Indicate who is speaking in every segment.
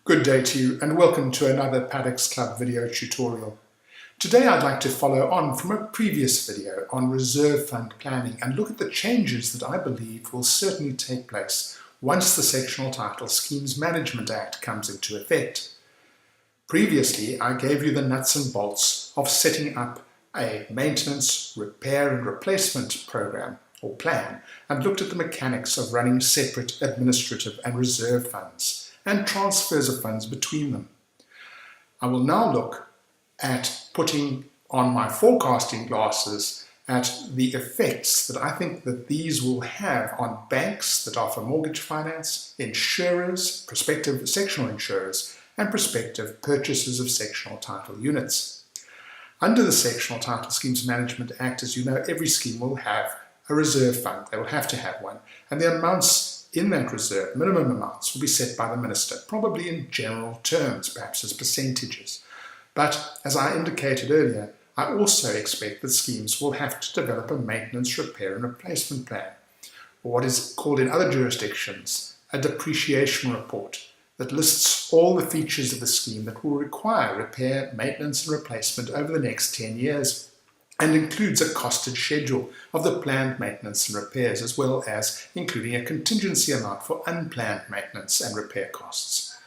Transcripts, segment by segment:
Speaker 1: Good day to you and welcome to another Paddocks Club video tutorial. Today I'd like to follow on from a previous video on reserve fund planning and look at the changes that I believe will certainly take place once the Sectional Title Schemes Management Act comes into effect. Previously I gave you the nuts and bolts of setting up a maintenance, repair and replacement program or plan and looked at the mechanics of running separate administrative and reserve funds and transfers of funds between them. I will now look at putting on my forecasting glasses at the effects that I think that these will have on banks that offer mortgage finance, insurers, prospective sectional insurers, and prospective purchasers of sectional title units. Under the Sectional Title Schemes Management Act, as you know, every scheme will have a reserve fund. They will have to have one, and the amounts in that reserve, minimum amounts, will be set by the Minister, probably in general terms, perhaps as percentages. But as I indicated earlier, I also expect that schemes will have to develop a maintenance, repair and replacement plan, or what is called in other jurisdictions a depreciation report that lists all the features of the scheme that will require repair, maintenance and replacement over the next 10 years. And includes a costed schedule of the planned maintenance and repairs, as well as including a contingency amount for unplanned maintenance and repair costs.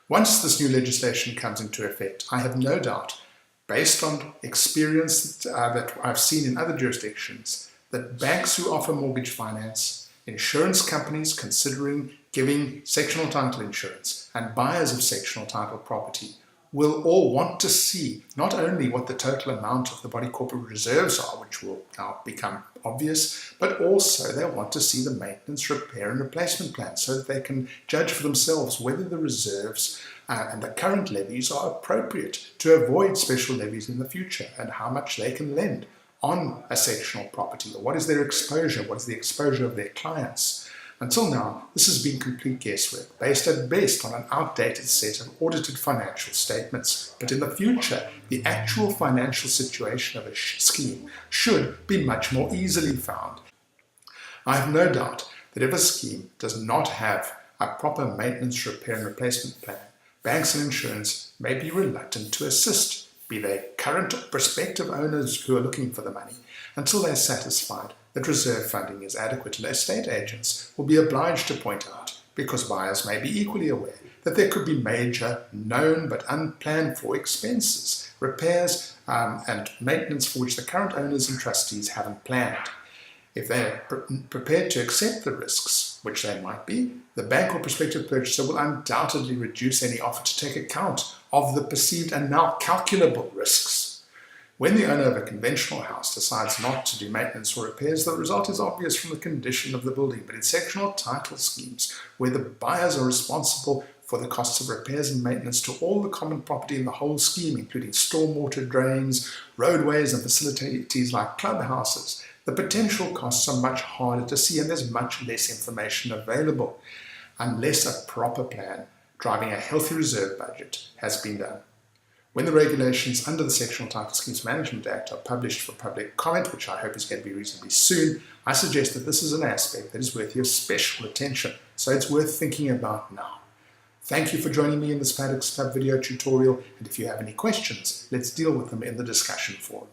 Speaker 1: Once this new legislation comes into effect, I have no doubt, based on experience that I've seen in other jurisdictions, that banks who offer mortgage finance, insurance companies considering giving sectional title insurance, and buyers of sectional title property will all want to see not only what the total amount of the body corporate reserves are, which will now become obvious, but also they'll want to see the maintenance, repair and replacement plan so that they can judge for themselves whether the reserves and the current levies are appropriate to avoid special levies in the future and how much they can lend on a sectional property, or what is their exposure, what is the exposure of their clients. Until now, this has been complete guesswork, based at best on an outdated set of audited financial statements. But in the future, the actual financial situation of a scheme should be much more easily found. I have no doubt that if a scheme does not have a proper maintenance, repair and replacement plan, banks and insurance may be reluctant to assist, be they current or prospective owners who are looking for the money, until they're satisfied that reserve funding is adequate, and estate agents will be obliged to point out, because buyers may be equally aware, that there could be major known but unplanned for expenses, repairs and maintenance for which the current owners and trustees haven't planned. If they're prepared to accept the risks, which they might be, the bank or prospective purchaser will undoubtedly reduce any offer to take account of the perceived and now calculable risks. When the owner of a conventional house decides not to do maintenance or repairs, the result is obvious from the condition of the building. But in sectional title schemes, where the buyers are responsible for the costs of repairs and maintenance to all the common property in the whole scheme, including stormwater drains, roadways and facilities like clubhouses, the potential costs are much harder to see and there's much less information available, unless a proper plan driving a healthy reserve budget has been done. When the regulations under the Sectional Title Schemes Management Act are published for public comment, which I hope is going to be reasonably soon, I suggest that this is an aspect that is worthy of special attention, so it's worth thinking about now. Thank you for joining me in this Paddocks Club video tutorial, and if you have any questions, let's deal with them in the discussion forum.